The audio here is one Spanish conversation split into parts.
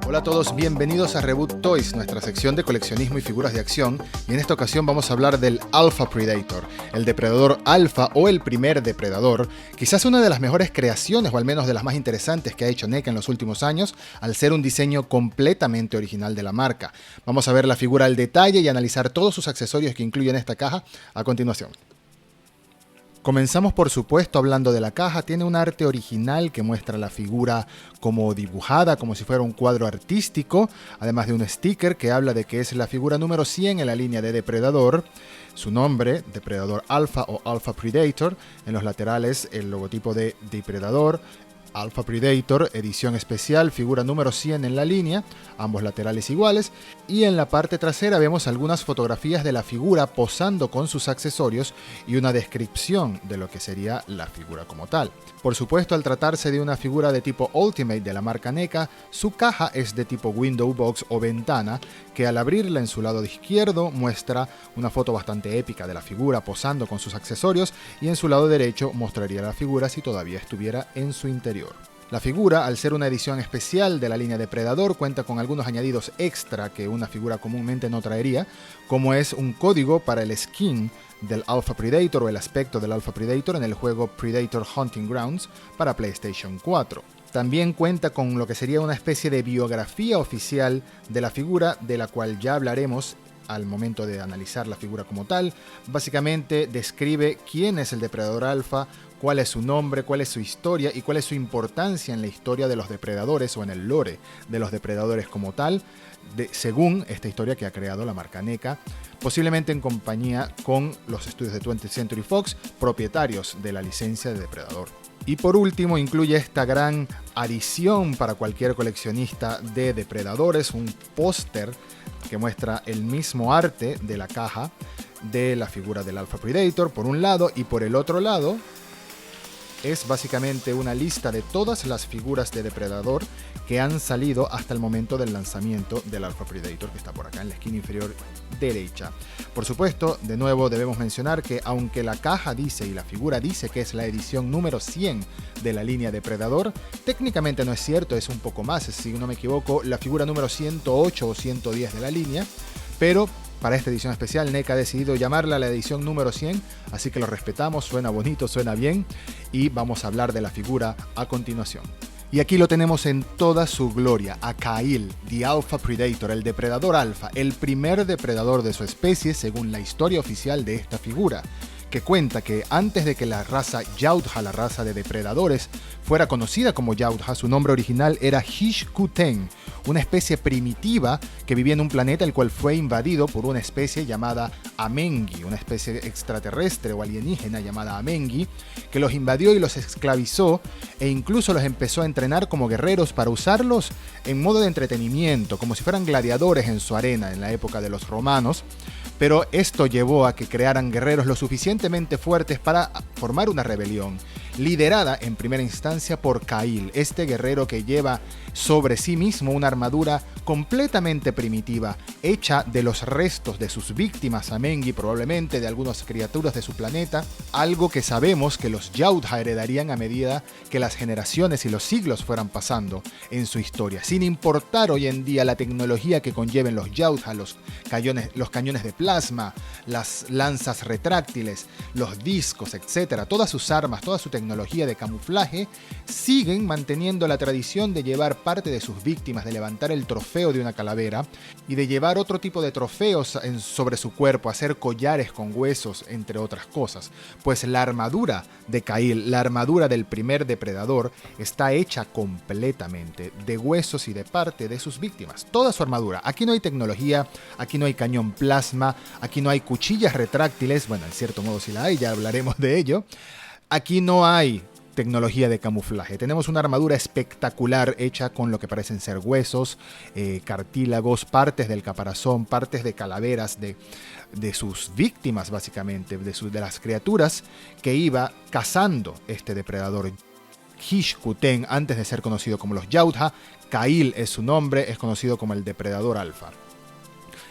Hola a todos, bienvenidos a Reboot Toys, nuestra sección de coleccionismo y figuras de acción, y en esta ocasión vamos a hablar del Alpha Predator, el depredador alfa o el primer depredador, quizás una de las mejores creaciones o al menos de las más interesantes que ha hecho NECA en los últimos años, al ser un diseño completamente original de la marca. Vamos a ver la figura al detalle y analizar todos sus accesorios que incluyen esta caja a continuación. Comenzamos por supuesto hablando de la caja. Tiene un arte original que muestra la figura como dibujada, como si fuera un cuadro artístico, además de un sticker que habla de que es la figura número 100 en la línea de Depredador. Su nombre, Depredador Alpha o Alpha Predator, en los laterales el logotipo de Depredador, Alpha Predator, edición especial, figura número 100 en la línea, ambos laterales iguales, y en la parte trasera vemos algunas fotografías de la figura posando con sus accesorios y una descripción de lo que sería la figura como tal. Por supuesto, al tratarse de una figura de tipo Ultimate de la marca NECA, su caja es de tipo Window Box o ventana, que al abrirla en su lado izquierdo muestra una foto bastante épica de la figura posando con sus accesorios, y en su lado derecho mostraría la figura si todavía estuviera en su interior. La figura, al ser una edición especial de la línea Depredador, cuenta con algunos añadidos extra que una figura comúnmente no traería, como es un código para el skin del Alpha Predator o el aspecto del Alpha Predator en el juego Predator Hunting Grounds para PlayStation 4. También cuenta con lo que sería una especie de biografía oficial de la figura, de la cual ya hablaremos al momento de analizar la figura como tal. Básicamente describe quién es el depredador alfa, cuál es su nombre, cuál es su historia y cuál es su importancia en la historia de los depredadores o en el lore de los depredadores como tal, según esta historia que ha creado la marca NECA, posiblemente en compañía con los estudios de 20th Century Fox, propietarios de la licencia de Depredador. Y por último incluye esta gran adición para cualquier coleccionista de depredadores, un póster que muestra el mismo arte de la caja de la figura del Alpha Predator por un lado, y por el otro lado es básicamente una lista de todas las figuras de depredador que han salido hasta el momento del lanzamiento del Alpha Predator, que está por acá en la esquina inferior derecha. Por supuesto, de nuevo debemos mencionar que aunque la caja dice y la figura dice que es la edición número 100 de la línea Depredador, técnicamente no es cierto, es un poco más, si no me equivoco, la figura número 108 o 110 de la línea, pero para esta edición especial NECA ha decidido llamarla la edición número 100, así que lo respetamos, suena bonito, suena bien, y vamos a hablar de la figura a continuación. Y aquí lo tenemos en toda su gloria, a Kyle, The Alpha Predator, el depredador alfa, el primer depredador de su especie según la historia oficial de esta figura, que cuenta que antes de que la raza Yautja, la raza de depredadores, fuera conocida como Yautja, su nombre original era Hish-Qu-Ten, una especie primitiva que vivía en un planeta el cual fue invadido por una especie llamada Amengi, una especie extraterrestre o alienígena llamada Amengi, que los invadió y los esclavizó e incluso los empezó a entrenar como guerreros para usarlos en modo de entretenimiento, como si fueran gladiadores en su arena en la época de los romanos. Pero esto llevó a que crearan guerreros lo suficientemente fuertes para formar una rebelión, liderada en primera instancia por Kyle, este guerrero que lleva sobre sí mismo una armadura completamente primitiva, hecha de los restos de sus víctimas Amengi, probablemente de algunas criaturas de su planeta, algo que sabemos que los Yautja heredarían a medida que las generaciones y los siglos fueran pasando en su historia, sin importar hoy en día la tecnología que conlleven los Yautja, los cañones de plasma, las lanzas retráctiles, los discos, etc. Todas sus armas, toda su tecnología de camuflaje siguen manteniendo la tradición de llevar parte de sus víctimas, de levantar el trofeo de una calavera y de llevar otro tipo de trofeos sobre su cuerpo, hacer collares con huesos, entre otras cosas. Pues la armadura de Kyle, la armadura del primer depredador, está hecha completamente de huesos y de parte de sus víctimas. Toda su armadura. Aquí no hay tecnología, aquí no hay cañón plasma, aquí no hay cuchillas retráctiles, bueno, en cierto modo sí la hay, ya hablaremos de ello. Aquí no hay tecnología de camuflaje. Tenemos una armadura espectacular hecha con lo que parecen ser huesos, cartílagos, partes del caparazón, partes de calaveras de sus víctimas, básicamente, de las criaturas que iba cazando este depredador. Hish-Qu-Ten, antes de ser conocido como los Yautja, Kyle es su nombre, es conocido como el depredador alfa.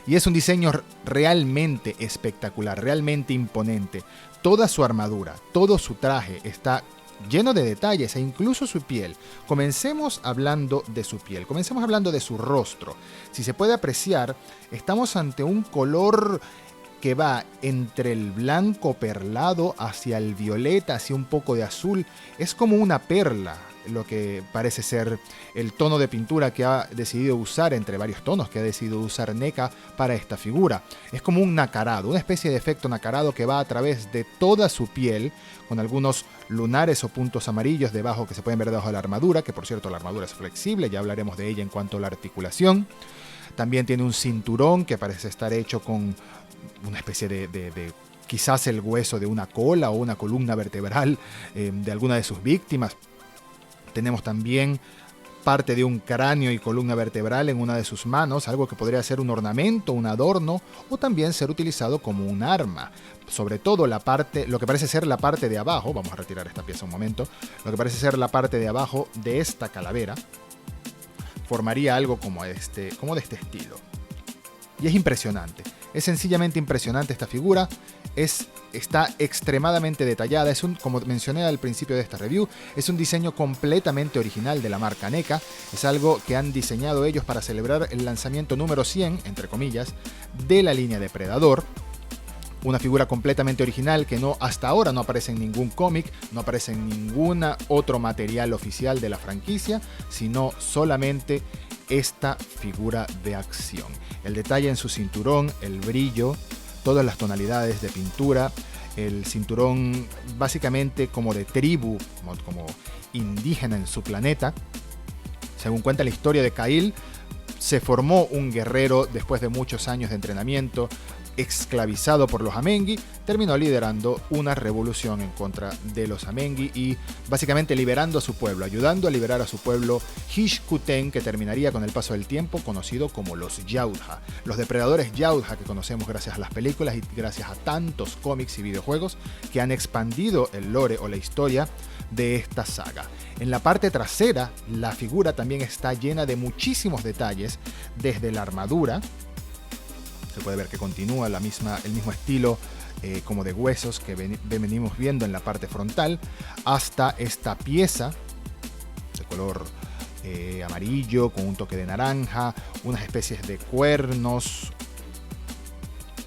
Y es un diseño realmente espectacular, realmente imponente. Toda su armadura, todo su traje está lleno de detalles e incluso su piel. Comencemos hablando de su piel, comencemos hablando de su rostro. Si se puede apreciar, estamos ante un color que va entre el blanco perlado hacia el violeta, hacia un poco de azul. Es como una perla, lo que parece ser el tono de pintura que ha decidido usar, entre varios tonos que ha decidido usar NECA para esta figura. Es como un nacarado, una especie de efecto nacarado que va a través de toda su piel, con algunos lunares o puntos amarillos debajo que se pueden ver debajo de la armadura, que por cierto la armadura es flexible, ya hablaremos de ella en cuanto a la articulación. También tiene un cinturón que parece estar hecho con una especie de quizás el hueso de una cola o una columna vertebral de alguna de sus víctimas. Tenemos también parte de un cráneo y columna vertebral en una de sus manos, algo que podría ser un ornamento, un adorno, o también ser utilizado como un arma. Sobre todo lo que parece ser la parte de abajo, vamos a retirar esta pieza un momento, lo que parece ser la parte de abajo de esta calavera, formaría algo como de este estilo. Y es impresionante. Es sencillamente impresionante esta figura, está extremadamente detallada, como mencioné al principio de esta review, es un diseño completamente original de la marca NECA, es algo que han diseñado ellos para celebrar el lanzamiento número 100, entre comillas, de la línea Depredador. Una figura completamente original que hasta ahora no aparece en ningún cómic, no aparece en ningún otro material oficial de la franquicia, sino solamente esta figura de acción. El detalle en su cinturón, el brillo, todas las tonalidades de pintura, el cinturón básicamente como de tribu, como indígena en su planeta. Según cuenta la historia de Kail, se formó un guerrero después de muchos años de entrenamiento, esclavizado por los Amengi, terminó liderando una revolución en contra de los Amengi y básicamente liberando a su pueblo, ayudando a liberar a su pueblo Hish-Quten, que terminaría con el paso del tiempo conocido como los Yautja, los depredadores Yautja que conocemos gracias a las películas y gracias a tantos cómics y videojuegos que han expandido el lore o la historia de esta saga. En la parte trasera, la figura también está llena de muchísimos detalles, desde la armadura. Se puede ver que continúa el mismo estilo como de huesos que venimos viendo en la parte frontal, hasta esta pieza de color amarillo con un toque de naranja, unas especies de cuernos.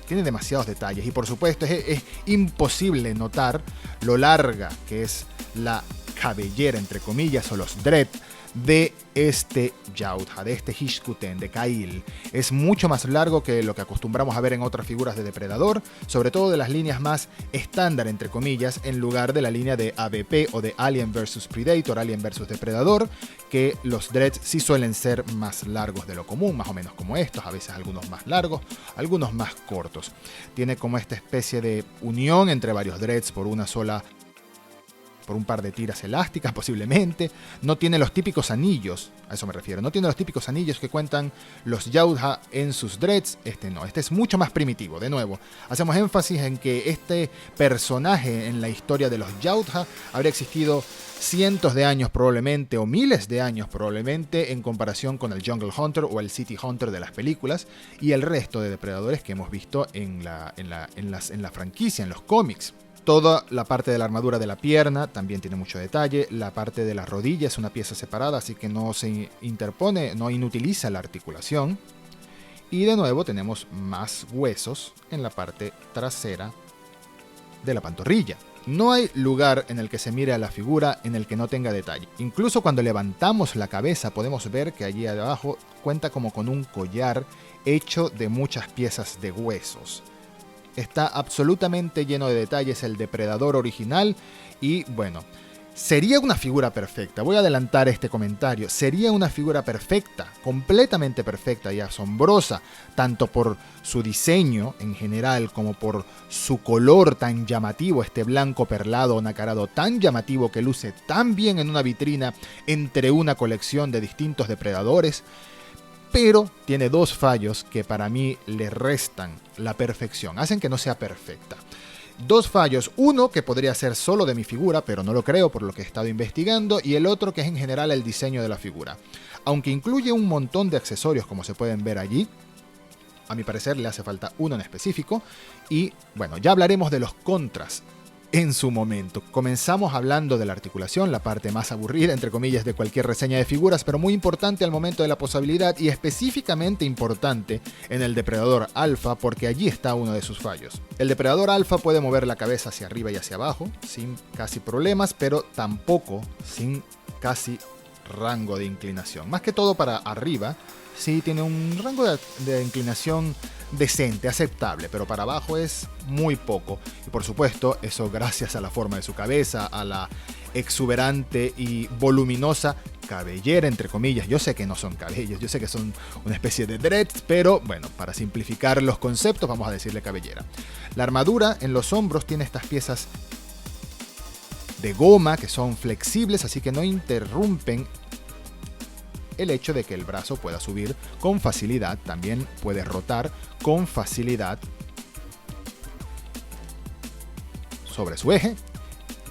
Tiene demasiados detalles y por supuesto es imposible notar lo larga que es la cabellera, entre comillas, o los dread de este Yautja, de este Hish-Quten, de Kail. Es mucho más largo que lo que acostumbramos a ver en otras figuras de depredador, sobre todo de las líneas más estándar, entre comillas, en lugar de la línea de AVP o de Alien vs Predator, Alien vs Depredador, que los dreads sí suelen ser más largos de lo común, más o menos como estos, a veces algunos más largos, algunos más cortos. Tiene como esta especie de unión entre varios dreads por un par de tiras elásticas posiblemente. No tiene los típicos anillos, a eso me refiero, no tiene los típicos anillos que cuentan los Yautja en sus dreads. Este no, este es mucho más primitivo. De nuevo, hacemos énfasis en que este personaje en la historia de los Yautja habría existido cientos de años probablemente, o miles de años probablemente, en comparación con el Jungle Hunter o el City Hunter de las películas y el resto de depredadores que hemos visto en la franquicia, en los cómics. Toda la parte de la armadura de la pierna también tiene mucho detalle. La parte de la rodilla es una pieza separada, así que no se interpone, no inutiliza la articulación. Y de nuevo tenemos más huesos en la parte trasera de la pantorrilla. No hay lugar en el que se mire a la figura en el que no tenga detalle. Incluso cuando levantamos la cabeza podemos ver que allí abajo cuenta como con un collar hecho de muchas piezas de huesos. Está absolutamente lleno de detalles el depredador original y bueno, sería una figura perfecta. Voy a adelantar este comentario. Sería una figura perfecta, completamente perfecta y asombrosa, tanto por su diseño en general como por su color tan llamativo, este blanco perlado nacarado tan llamativo que luce tan bien en una vitrina entre una colección de distintos depredadores. Pero tiene dos fallos que para mí le restan la perfección, hacen que no sea perfecta. Dos fallos, uno que podría ser solo de mi figura, pero no lo creo por lo que he estado investigando, y el otro que es en general el diseño de la figura. Aunque incluye un montón de accesorios como se pueden ver allí, a mi parecer le hace falta uno en específico, y bueno, ya hablaremos de los contras en su momento. Comenzamos hablando de la articulación, la parte más aburrida, entre comillas, de cualquier reseña de figuras, pero muy importante al momento de la posabilidad y específicamente importante en el depredador alfa, porque allí está uno de sus fallos. El depredador alfa puede mover la cabeza hacia arriba y hacia abajo, sin casi problemas, pero tampoco sin casi rango de inclinación. Más que todo para arriba, sí tiene un rango de inclinación decente, aceptable, pero para abajo es muy poco. Y por supuesto, eso gracias a la forma de su cabeza, a la exuberante y voluminosa cabellera, entre comillas. Yo sé que no son cabellos, yo sé que son una especie de dreads, pero bueno, para simplificar los conceptos vamos a decirle cabellera. La armadura en los hombros tiene estas piezas de goma que son flexibles, así que no interrumpen el hecho de que el brazo pueda subir con facilidad, también puede rotar con facilidad sobre su eje,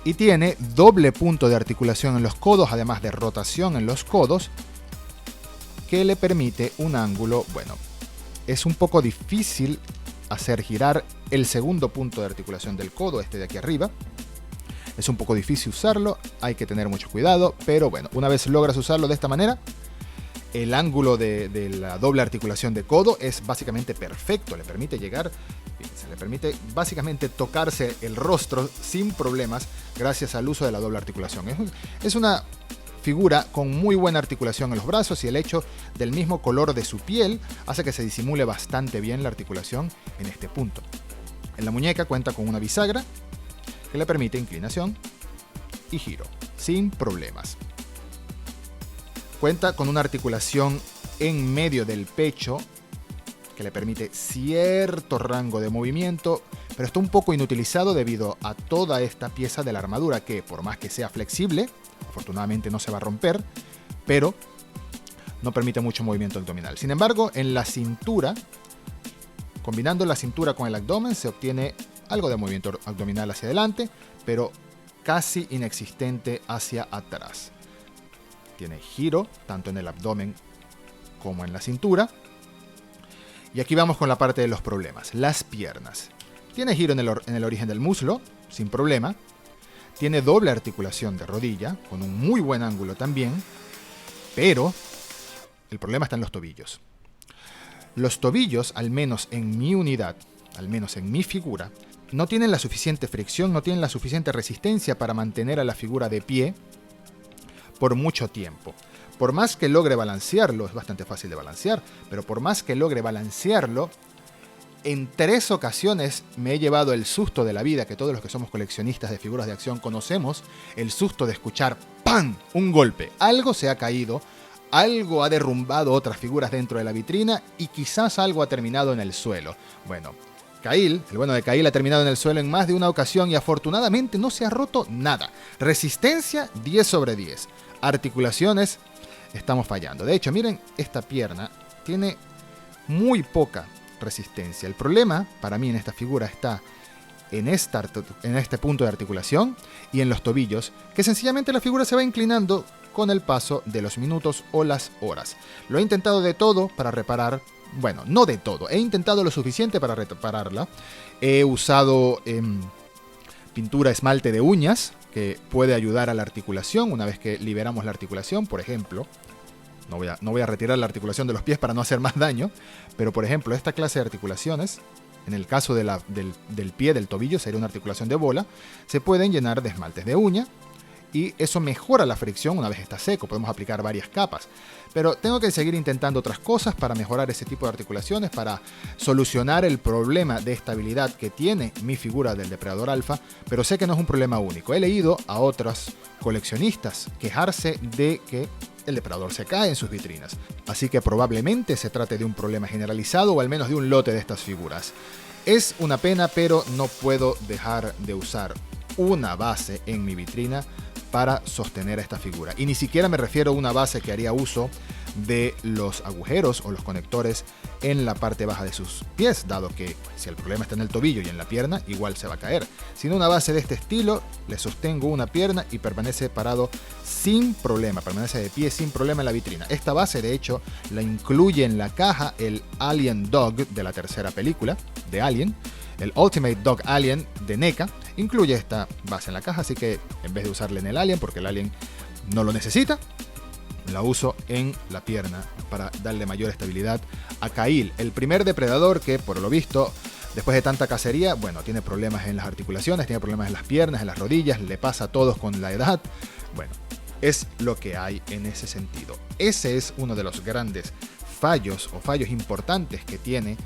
y tiene doble punto de articulación en los codos, además de rotación en los codos, que le permite un ángulo, bueno, es un poco difícil hacer girar el segundo punto de articulación del codo, este de aquí arriba. Es un poco difícil usarlo, hay que tener mucho cuidado, pero bueno, una vez logras usarlo de esta manera, el ángulo de la doble articulación de codo es básicamente perfecto, le permite llegar, fíjense, le permite básicamente tocarse el rostro sin problemas gracias al uso de la doble articulación. Es una figura con muy buena articulación en los brazos y el hecho del mismo color de su piel hace que se disimule bastante bien la articulación en este punto. En la muñeca cuenta con una bisagra que le permite inclinación y giro sin problemas. Cuenta con una articulación en medio del pecho que le permite cierto rango de movimiento, pero está un poco inutilizado debido a toda esta pieza de la armadura que, por más que sea flexible, afortunadamente no se va a romper, pero no permite mucho movimiento abdominal. Sin embargo, en la cintura, combinando la cintura con el abdomen, se obtiene algo de movimiento abdominal hacia adelante, pero casi inexistente hacia atrás. Tiene giro tanto en el abdomen como en la cintura. Y aquí vamos con la parte de los problemas. Las piernas. Tiene giro en el origen del muslo, sin problema. Tiene doble articulación de rodilla, con un muy buen ángulo también. Pero el problema está en los tobillos. Los tobillos, al menos en mi unidad, al menos en mi figura, no tienen la suficiente fricción, no tienen la suficiente resistencia para mantener a la figura de pie por mucho tiempo. Por más que logre balancearlo, es bastante fácil de balancear, pero por más que logre balancearlo, en 3 ocasiones me he llevado el susto de la vida, que todos los que somos coleccionistas de figuras de acción conocemos, el susto de escuchar ¡pam! Un golpe. Algo se ha caído, algo ha derrumbado otras figuras dentro de la vitrina y quizás algo ha terminado en el suelo. Bueno, Kyle, el bueno de Kyle ha terminado en el suelo en más de una ocasión y afortunadamente no se ha roto nada. Resistencia 10 sobre 10. Articulaciones, estamos fallando. De hecho, miren, esta pierna tiene muy poca resistencia. El problema para mí en esta figura está en este punto de articulación y en los tobillos, que sencillamente la figura se va inclinando con el paso de los minutos o las horas. Lo he intentado de todo para reparar. Bueno, no de todo. He intentado lo suficiente para repararla. He usado pintura esmalte de uñas, que puede ayudar a la articulación una vez que liberamos la articulación. Por ejemplo, no voy a retirar la articulación de los pies para no hacer más daño, pero por ejemplo, esta clase de articulaciones, en el caso de del pie, del tobillo, sería una articulación de bola, se pueden llenar de esmaltes de uña, y eso mejora la fricción una vez está seco. Podemos aplicar varias capas, pero tengo que seguir intentando otras cosas para mejorar ese tipo de articulaciones, para solucionar el problema de estabilidad que tiene mi figura del depredador alfa, pero sé que no es un problema único. He leído a otros coleccionistas quejarse de que el depredador se cae en sus vitrinas, así que probablemente se trate de un problema generalizado o al menos de un lote de estas figuras. Es una pena, pero no puedo dejar de usar una base en mi vitrina para sostener esta figura. Y ni siquiera me refiero a una base que haría uso de los agujeros o los conectores en la parte baja de sus pies, dado que si el problema está en el tobillo y en la pierna, igual se va a caer. Sin una base de este estilo, le sostengo una pierna y permanece parado sin problema, permanece de pie sin problema en la vitrina. Esta base, de hecho, la incluye en la caja el Alien Dog de la tercera película de Alien. El Ultimate Dog Alien de NECA incluye esta base en la caja, así que en vez de usarla en el Alien, porque el Alien no lo necesita, la uso en la pierna para darle mayor estabilidad a Kyle, el primer depredador que, por lo visto, después de tanta cacería, bueno, tiene problemas en las articulaciones, tiene problemas en las piernas, en las rodillas, le pasa a todos con la edad. Bueno, es lo que hay en ese sentido. Ese es uno de los grandes fallos o fallos importantes que tiene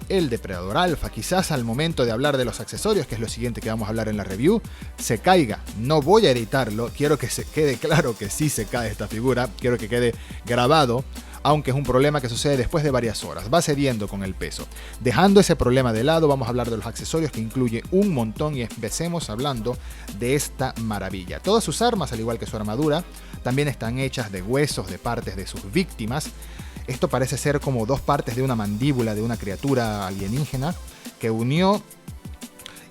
el depredador alfa. Quizás al momento de hablar de los accesorios, que es lo siguiente que vamos a hablar en la review, se caiga. No voy a editarlo, quiero que se quede claro que sí se cae esta figura, quiero que quede grabado, aunque es un problema que sucede después de varias horas, va cediendo con el peso. Dejando ese problema de lado, vamos a hablar de los accesorios, que incluye un montón, y empecemos hablando de esta maravilla. Todas sus armas, al igual que su armadura, también están hechas de huesos de partes de sus víctimas. Esto parece ser como dos partes de una mandíbula de una criatura alienígena que unió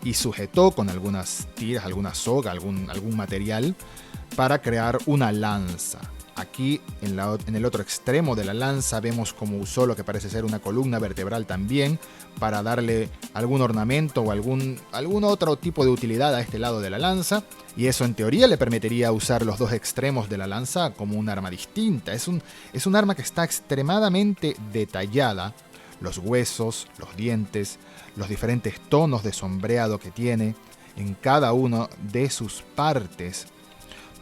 y sujetó con algunas tiras, alguna soga, algún material para crear una lanza. Aquí en el otro extremo de la lanza vemos cómo usó lo que parece ser una columna vertebral también para darle algún ornamento o algún otro tipo de utilidad a este lado de la lanza, y eso en teoría le permitiría usar los dos extremos de la lanza como un arma distinta. Es un arma que está extremadamente detallada, los huesos, los dientes, los diferentes tonos de sombreado que tiene en cada una de sus partes.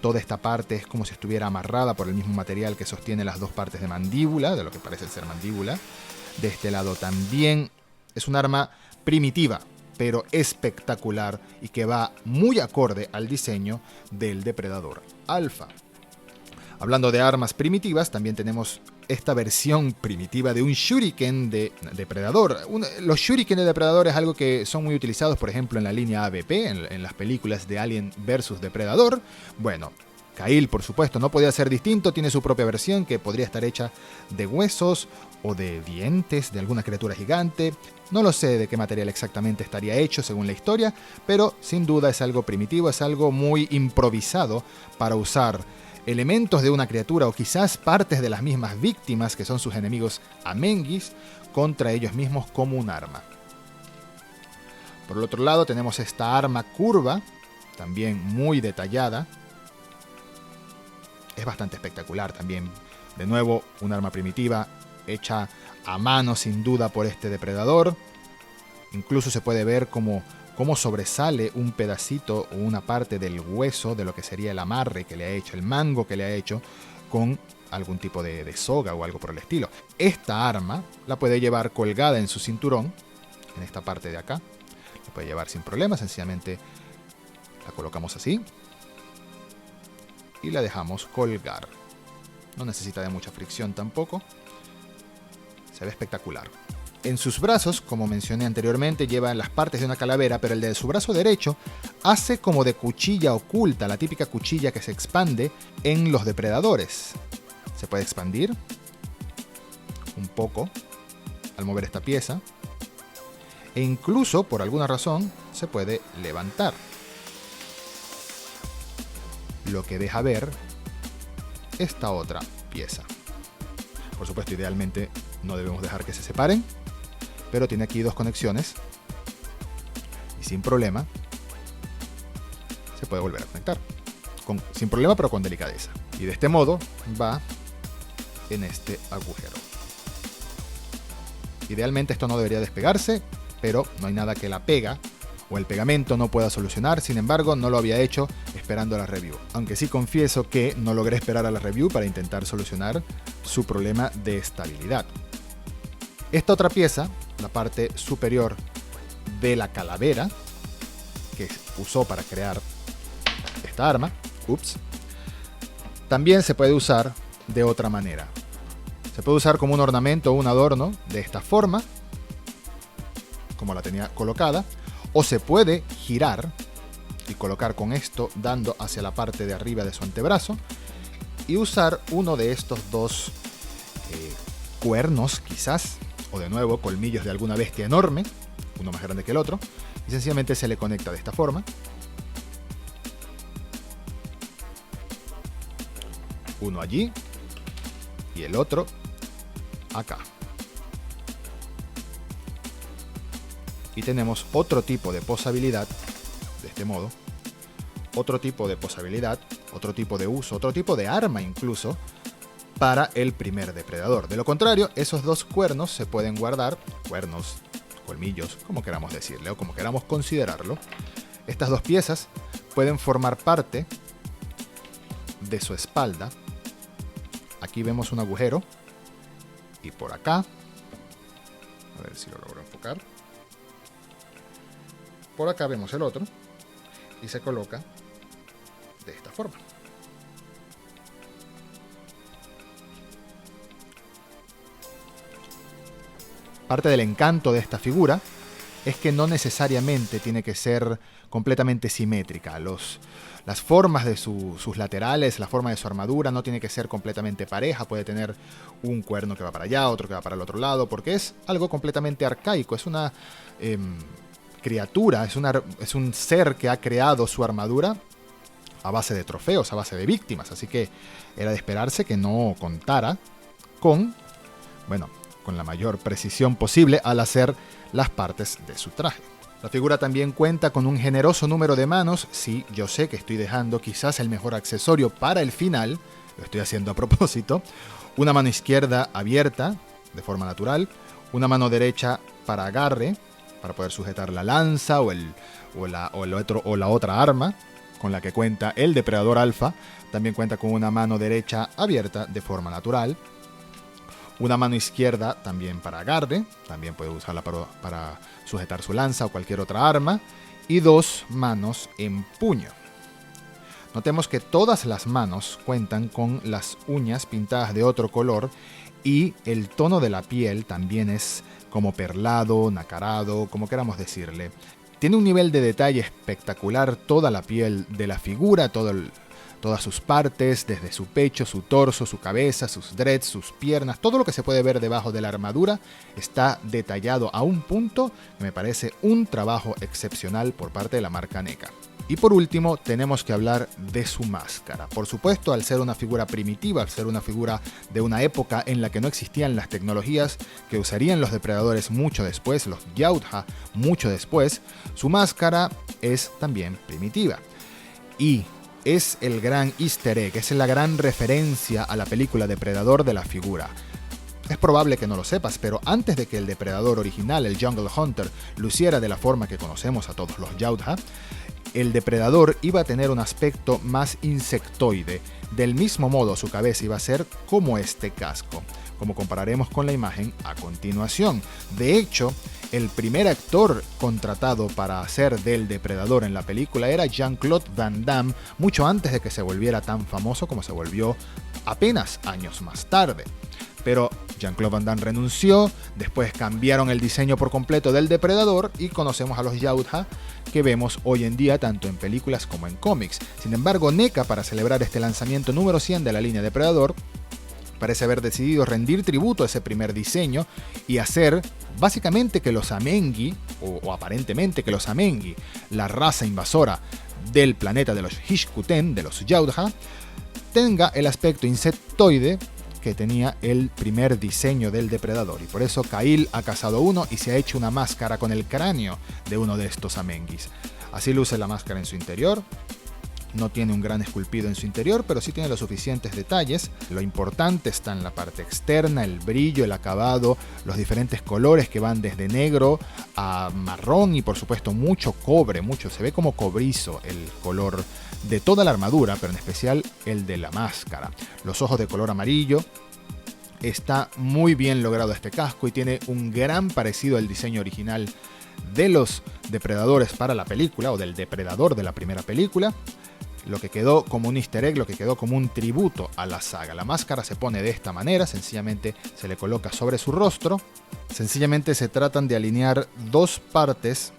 Toda esta parte es como si estuviera amarrada por el mismo material que sostiene las dos partes de mandíbula, de lo que parece ser mandíbula. De este lado también es un arma primitiva, pero espectacular, y que va muy acorde al diseño del depredador alfa. Hablando de armas primitivas, también tenemos esta versión primitiva de un shuriken de depredador. Los shuriken de depredador es algo que son muy utilizados, por ejemplo, en la línea AVP, en las películas de Alien vs Depredador. Bueno, Kyle, por supuesto, no podía ser distinto, tiene su propia versión que podría estar hecha de huesos o de dientes de alguna criatura gigante. No lo sé de qué material exactamente estaría hecho según la historia, pero sin duda es algo primitivo, es algo muy improvisado para usar elementos de una criatura o quizás partes de las mismas víctimas, que son sus enemigos Amenguis, contra ellos mismos como un arma. Por el otro lado tenemos esta arma curva, también muy detallada. Es bastante espectacular también. De nuevo, un arma primitiva hecha a mano sin duda por este depredador. Incluso se puede ver cómo sobresale un pedacito o una parte del hueso de lo que sería el amarre que le ha hecho, el mango que le ha hecho con algún tipo de soga o algo por el estilo. Esta arma la puede llevar colgada en su cinturón, en esta parte de acá. La puede llevar sin problema, sencillamente la colocamos así y la dejamos colgar. No necesita de mucha fricción tampoco. Se ve espectacular. En sus brazos, como mencioné anteriormente, lleva las partes de una calavera, pero el de su brazo derecho hace como de cuchilla oculta, la típica cuchilla que se expande en los depredadores. Se puede expandir un poco al mover esta pieza, e incluso, por alguna razón, se puede levantar, lo que deja ver esta otra pieza. Por supuesto, idealmente no debemos dejar que se separen, pero tiene aquí dos conexiones y sin problema se puede volver a conectar. Sin problema, pero con delicadeza. Y de este modo va en este agujero. Idealmente esto no debería despegarse, pero no hay nada que la pega o el pegamento no pueda solucionar. Sin embargo, no lo había hecho esperando la review. Aunque sí confieso que no logré esperar a la review para intentar solucionar su problema de estabilidad. Esta otra pieza, la parte superior de la calavera que usó para crear esta arma, también se puede usar de otra manera. Se puede usar como un ornamento o un adorno de esta forma, como la tenía colocada, o se puede girar y colocar con esto dando hacia la parte de arriba de su antebrazo y usar uno de estos dos cuernos quizás, o de nuevo colmillos de alguna bestia enorme, uno más grande que el otro, y sencillamente se le conecta de esta forma. Uno allí y el otro acá. Y tenemos otro tipo de posabilidad, de este modo, otro tipo de posabilidad, otro tipo de uso, otro tipo de arma incluso, para el primer depredador. De lo contrario, esos dos cuernos se pueden guardar, cuernos, colmillos, como queramos decirle o como queramos considerarlo. Estas dos piezas pueden formar parte de su espalda. Aquí vemos un agujero y por acá, a ver si lo logro enfocar, por acá vemos el otro y se coloca de esta forma. Parte del encanto de esta figura es que no necesariamente tiene que ser completamente simétrica. Las formas de sus laterales, la forma de su armadura no tiene que ser completamente pareja. Puede tener un cuerno que va para allá, otro que va para el otro lado, porque es algo completamente arcaico. Es una criatura, es un ser que ha creado su armadura a base de trofeos, a base de víctimas. Así que era de esperarse que no contara con, bueno, con la mayor precisión posible al hacer las partes de su traje. La figura también cuenta con un generoso número de manos. Sí, yo sé que estoy dejando quizás el mejor accesorio para el final, lo estoy haciendo a propósito. Una mano izquierda abierta, de forma natural, una mano derecha para agarre, para poder sujetar la lanza o la otra arma con la que cuenta el depredador alfa. También cuenta con una mano derecha abierta de forma natural. Una mano izquierda también para agarre, también puede usarla para sujetar su lanza o cualquier otra arma. Y dos manos en puño. Notemos que todas las manos cuentan con las uñas pintadas de otro color y el tono de la piel también es como perlado, nacarado, como queramos decirle. Tiene un nivel de detalle espectacular toda la piel de la figura, todas sus partes, desde su pecho, su torso, su cabeza, sus dreads, sus piernas, todo lo que se puede ver debajo de la armadura está detallado a un punto que me parece un trabajo excepcional por parte de la marca NECA. Y por último, tenemos que hablar de su máscara. Por supuesto, al ser una figura primitiva, al ser una figura de una época en la que no existían las tecnologías que usarían los depredadores mucho después, los Yautja mucho después, su máscara es también primitiva. Y es el gran easter egg, es la gran referencia a la película Depredador de la figura. Es probable que no lo sepas, pero antes de que el depredador original, el Jungle Hunter, luciera de la forma que conocemos a todos los Yautja, el depredador iba a tener un aspecto más insectoide. Del mismo modo, su cabeza iba a ser como este casco, como compararemos con la imagen a continuación. De hecho, el primer actor contratado para hacer del depredador en la película era Jean-Claude Van Damme, mucho antes de que se volviera tan famoso como se volvió apenas años más tarde. Pero Jean-Claude Van Damme renunció, después cambiaron el diseño por completo del depredador y conocemos a los Yautja que vemos hoy en día tanto en películas como en cómics. Sin embargo, NECA, para celebrar este lanzamiento número 100 de la línea Depredador, parece haber decidido rendir tributo a ese primer diseño y hacer básicamente que los Amengi, o aparentemente que los Amengi, la raza invasora del planeta de los Hishkuten, de los Yautja, tenga el aspecto insectoide que tenía el primer diseño del depredador. Y por eso Kail ha cazado uno y se ha hecho una máscara con el cráneo de uno de estos Amengis. Así luce la máscara en su interior. No tiene un gran esculpido en su interior, pero sí tiene los suficientes detalles. Lo importante está en la parte externa, el brillo, el acabado, los diferentes colores que van desde negro a marrón y por supuesto mucho cobre, se ve como cobrizo el color de toda la armadura, pero en especial el de la máscara. Los ojos de color amarillo. Está muy bien logrado este casco y tiene un gran parecido al diseño original de los depredadores para la película, o del depredador de la primera película. Lo que quedó como un easter egg, lo que quedó como un tributo a la saga. La máscara se pone de esta manera, sencillamente se le coloca sobre su rostro. Sencillamente se tratan de alinear dos partes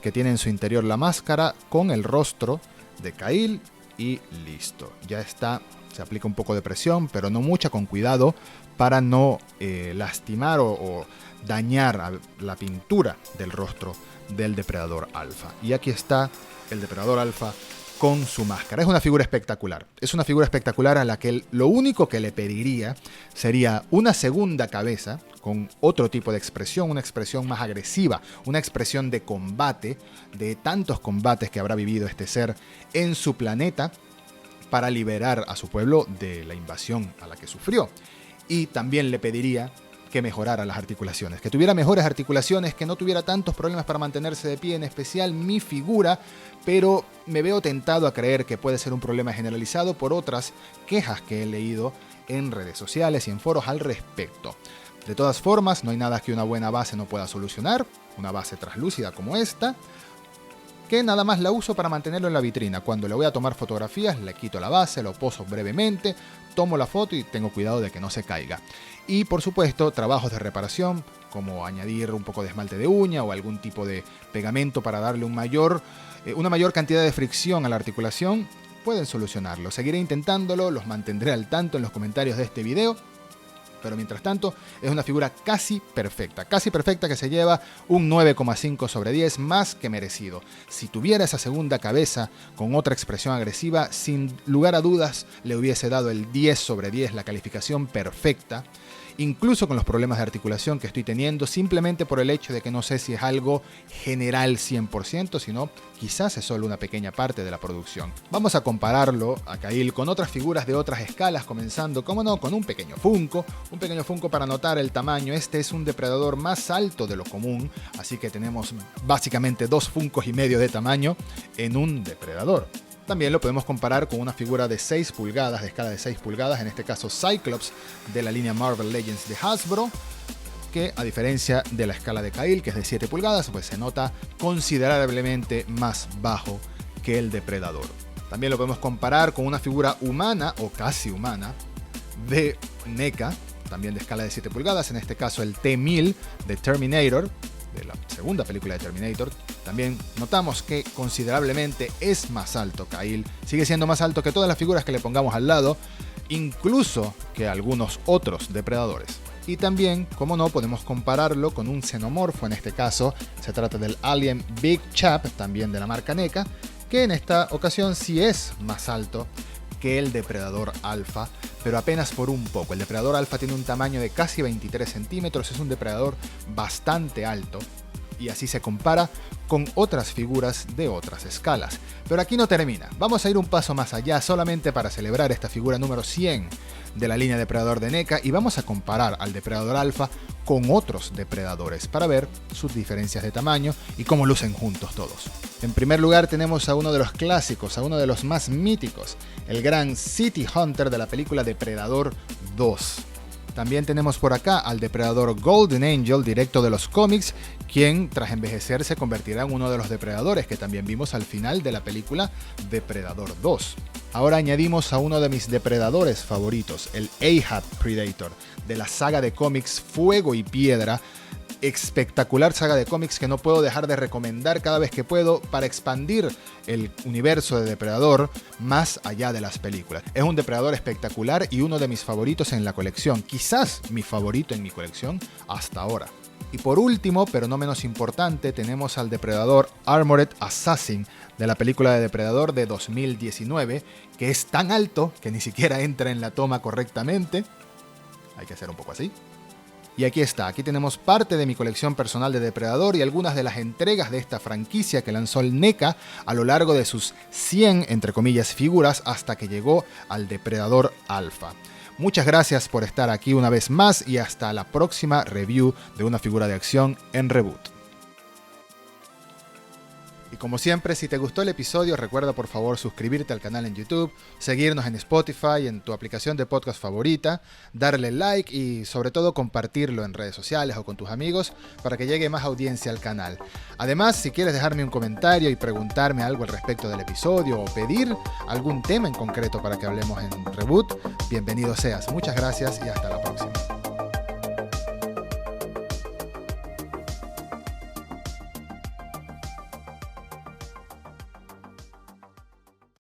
que tiene en su interior la máscara con el rostro de Kail y listo. Ya está se aplica un poco de presión, pero no mucha, con cuidado para no lastimar o dañar la pintura del rostro del depredador alfa. Y aquí está el depredador alfa con su máscara. Es una figura espectacular. Es una figura espectacular a la que lo único que le pediría sería una segunda cabeza con otro tipo de expresión, una expresión más agresiva, una expresión de combate, de tantos combates que habrá vivido este ser en su planeta para liberar a su pueblo de la invasión a la que sufrió. Y también le pediría que mejorara las articulaciones, que tuviera mejores articulaciones, que no tuviera tantos problemas para mantenerse de pie, en especial mi figura, pero me veo tentado a creer que puede ser un problema generalizado por otras quejas que he leído en redes sociales y en foros al respecto. De todas formas, no hay nada que una buena base no pueda solucionar, una base translúcida como esta, que nada más la uso para mantenerlo en la vitrina. Cuando le voy a tomar fotografías, le quito la base, lo poso brevemente, tomo la foto y tengo cuidado de que no se caiga. Y por supuesto, trabajos de reparación, como añadir un poco de esmalte de uña o algún tipo de pegamento para darle una mayor cantidad de fricción a la articulación, pueden solucionarlo. Seguiré intentándolo, los mantendré al tanto en los comentarios de este video. Pero mientras tanto, es una figura casi perfecta que se lleva un 9,5 sobre 10, más que merecido. Si tuviera esa segunda cabeza con otra expresión agresiva, sin lugar a dudas le hubiese dado el 10 sobre 10, la calificación perfecta, incluso con los problemas de articulación que estoy teniendo, simplemente por el hecho de que no sé si es algo general 100%, sino quizás es solo una pequeña parte de la producción. Vamos a compararlo a Kyle con otras figuras de otras escalas, comenzando, como no, con un pequeño Funko para notar el tamaño. Este es un depredador más alto de lo común, así que tenemos básicamente 2 Funkos y medio de tamaño en un depredador. También lo podemos comparar con una figura de 6 pulgadas, de escala de 6 pulgadas, en este caso Cyclops de la línea Marvel Legends de Hasbro, que a diferencia de la escala de Kyle, que es de 7 pulgadas, pues se nota considerablemente más bajo que el depredador. También lo podemos comparar con una figura humana o casi humana de NECA, también de escala de 7 pulgadas, en este caso el T-1000 de Terminator, de la segunda película de Terminator. También notamos que considerablemente es más alto Kyle, sigue siendo más alto que todas las figuras que le pongamos al lado, incluso que algunos otros depredadores. Y también, como no, podemos compararlo con un xenomorfo, en este caso se trata del Alien Big Chap, también de la marca NECA, que en esta ocasión sí es más alto que el depredador alfa, pero apenas por un poco. El depredador alfa tiene un tamaño de casi 23 centímetros, es un depredador bastante alto, y así se compara con otras figuras de otras escalas. Pero aquí no termina, vamos a ir un paso más allá solamente para celebrar esta figura número 100 de la línea depredador de NECA, y vamos a comparar al depredador alfa con otros depredadores para ver sus diferencias de tamaño y cómo lucen juntos todos. En primer lugar tenemos a uno de los clásicos, a uno de los más míticos, el gran City Hunter de la película Depredador 2. También tenemos por acá al depredador Golden Angel, directo de los cómics, quien tras envejecer se convertirá en uno de los depredadores que también vimos al final de la película Depredador 2. Ahora añadimos a uno de mis depredadores favoritos, el Ahab Predator, de la saga de cómics Fuego y Piedra. Espectacular saga de cómics que no puedo dejar de recomendar cada vez que puedo para expandir el universo de Depredador más allá de las películas. Es un depredador espectacular y uno de mis favoritos en la colección, quizás mi favorito en mi colección hasta ahora. Y por último, pero no menos importante, tenemos al depredador Armored Assassin de la película de Depredador de 2019, que es tan alto que ni siquiera entra en la toma correctamente. Hay que hacer un poco así. Y aquí está, aquí tenemos parte de mi colección personal de Depredador y algunas de las entregas de esta franquicia que lanzó el NECA a lo largo de sus 100, entre comillas, figuras hasta que llegó al Depredador Alpha. Muchas gracias por estar aquí una vez más y hasta la próxima review de una figura de acción en Reboot. Y como siempre, si te gustó el episodio, recuerda por favor suscribirte al canal en YouTube, seguirnos en Spotify, en tu aplicación de podcast favorita, darle like y sobre todo compartirlo en redes sociales o con tus amigos para que llegue más audiencia al canal. Además, si quieres dejarme un comentario y preguntarme algo al respecto del episodio o pedir algún tema en concreto para que hablemos en Reboot, bienvenido seas. Muchas gracias y hasta la próxima.